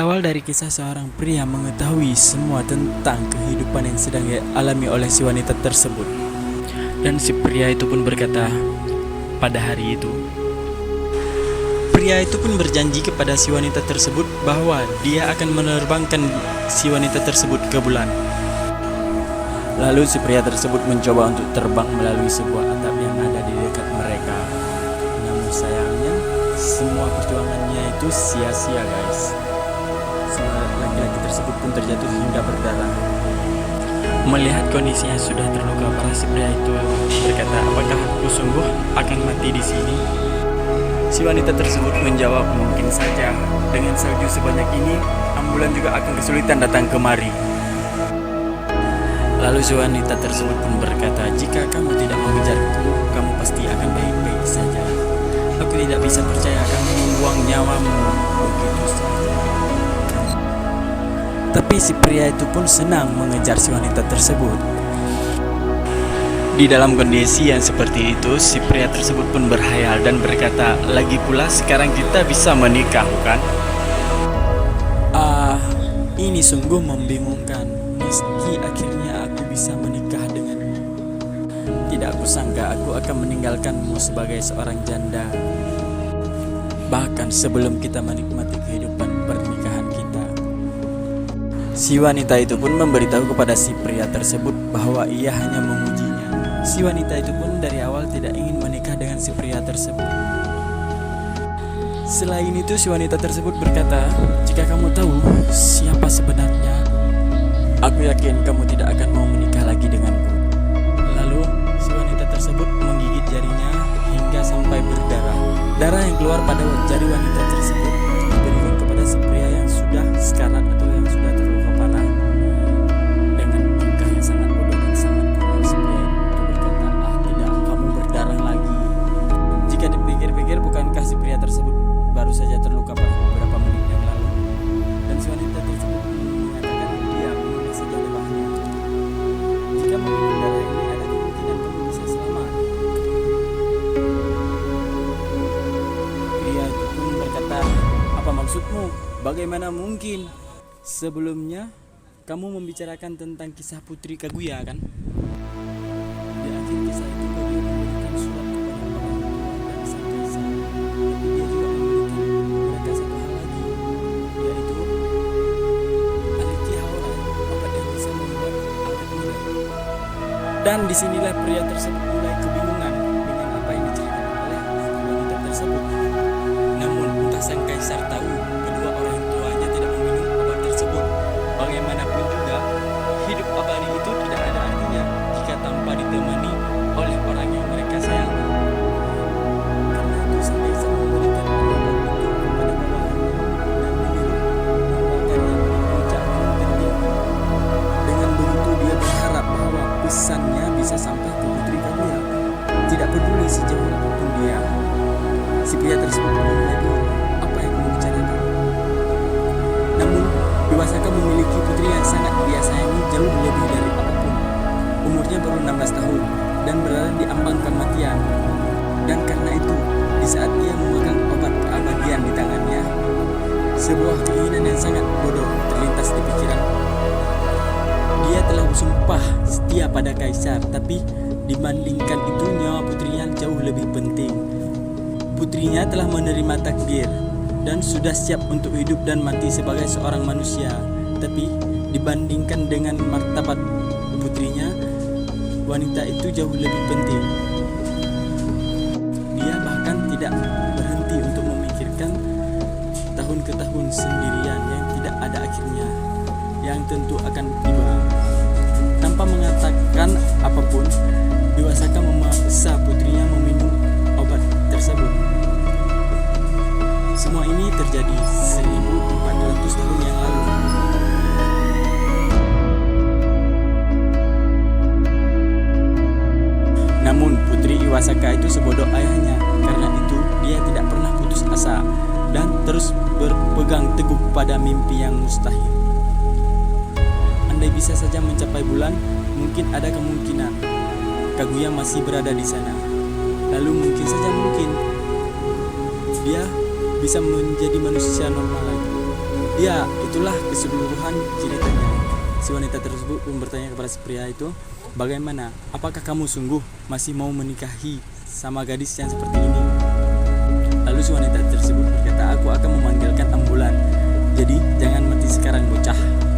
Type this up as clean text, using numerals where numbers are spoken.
Berawal dari kisah seorang pria mengetahui semua tentang kehidupan yang sedang dialami oleh si wanita tersebut. Dan si pria itu pun berkata, pada hari itu, pria itu pun berjanji kepada si wanita tersebut bahwa dia akan menerbangkan si wanita tersebut ke bulan. Lalu si pria tersebut mencoba untuk terbang melalui sebuah atap yang ada di dekat mereka. Namun sayangnya, semua perjuangannya itu sia-sia, guys. Laki-laki tersebut pun terjatuh hingga berdarah. Melihat kondisinya sudah terluka parah, si pria itu berkata, apakah aku sungguh akan mati di sini? Si wanita tersebut menjawab, mungkin saja. Dengan salju sebanyak ini, ambulan juga akan kesulitan datang kemari. Lalu si wanita tersebut pun berkata, jika kamu tidak mengejarku, kamu pasti akan baik-baik saja. Aku tidak bisa percaya kamu membuang nyawamu begitu saja. Tapi si pria itu pun senang mengejar si wanita tersebut. Di dalam kondisi yang seperti itu, si pria tersebut pun berhayal dan berkata, lagi pula sekarang kita bisa menikah, bukan? Ini sungguh membingungkan. Meski akhirnya aku bisa menikah denganmu, tidak aku sangka aku akan meninggalkanmu sebagai seorang janda. Bahkan sebelum kita menikmati kehidupan pernikahan kita. Si wanita itu pun memberitahu kepada si pria tersebut bahwa ia hanya mengujinya. Si wanita itu pun dari awal tidak ingin menikah dengan si pria tersebut. Selain itu, si wanita tersebut berkata, jika kamu tahu siapa sebenarnya, aku yakin kamu tidak akan mau menikah lagi denganku. Lalu si wanita tersebut menggigit jarinya hingga sampai berdarah. Darah yang keluar pada jari wanita tersebut diberikan kepada si pria yang sudah sekarat atau yang sudah terluka parah. Dengan tingkah yang sangat bodoh dan sangat konyol, si pria itu berkata, tidak, kamu berdarah lagi. Jika dipikir-pikir, bukankah si pria tersebut baru saja terluka parah beberapa menit yang lalu? Dan si wanita tersebut mengatakan, dia menunda saja darahnya. Jika meminum darah ini, ada kemungkinan kamu bisa selamat. Pria itu pun berkata, apa maksudmu? Bagaimana mungkin? Sebelumnya, kamu membicarakan tentang kisah Putri Kaguya, kan? Di akhir kisah itu, Kaguya memberikan surat kepada orang tua dan sang kaisar. Tapi dia juga memberikan mereka satu hal lagi, yaitu Aleki Haora, obat yang bisa membuat awet muda. Dan disinilah pria tersebut mulai kebingungan dengan apa yang diceritakan oleh wanita tersebut. Namun entah sang kaisar tahu kedua orang tuanya tidak meminum obat tersebut. Bagaimanapun juga, hidup abadi itu tidak ada artinya jika tanpa ditemani oleh orang yang mereka sayangi. Karena itu sang kaisar memberikan obat itu kepada bawahannya dan menyuruh membawakannya di puncak gunung Genting. Dengan begitu dia berharap bahwa pesannya bisa sampai ke Putri Kaguya. Tidak peduli sejauh apapun dia. Si pria tersebut mulai bingung, apa yang kamu bicarakan? Namun, Iwasaka memiliki putri yang sangat dia sayangi jauh lebih dari apapun. Umurnya baru 16 tahun dan berada di ambang kematian. Dan karena itu, di saat ia memegang obat keabadian di tangannya, sebuah keinginan yang sangat bodoh terlintas di pikiran. Dia telah bersumpah setia pada kaisar, tapi dibandingkan itu nyawa putrinya jauh lebih penting. Putrinya telah menerima takdir dan sudah siap untuk hidup dan mati sebagai seorang manusia. Tapi dibandingkan dengan martabat putrinya, wanita itu jauh lebih penting. Dia bahkan tidak berhenti untuk memikirkan tahun ke tahun sendirian yang tidak ada akhirnya, yang tentu akan tiba. Tanpa mengatakan apapun, Iwasaka memaksa putrinya meminum obat tersebut. Semua ini terjadi 1400 tahun yang lalu. Namun putri Iwasaka itu sebodoh ayahnya. Karena itu dia tidak pernah putus asa dan terus berpegang teguh pada mimpi yang mustahil. Andai bisa saja mencapai bulan, mungkin ada kemungkinan Kaguya masih berada di sana. Lalu mungkin dia bisa menjadi manusia normal lagi. Ya, itulah keseluruhan ceritanya. Si wanita tersebut pun bertanya kepada si pria itu, bagaimana? Apakah kamu sungguh masih mau menikahi sama gadis yang seperti ini? Lalu si wanita tersebut berkata, aku akan memanggilkan ambulan. Jadi jangan mati sekarang bocah.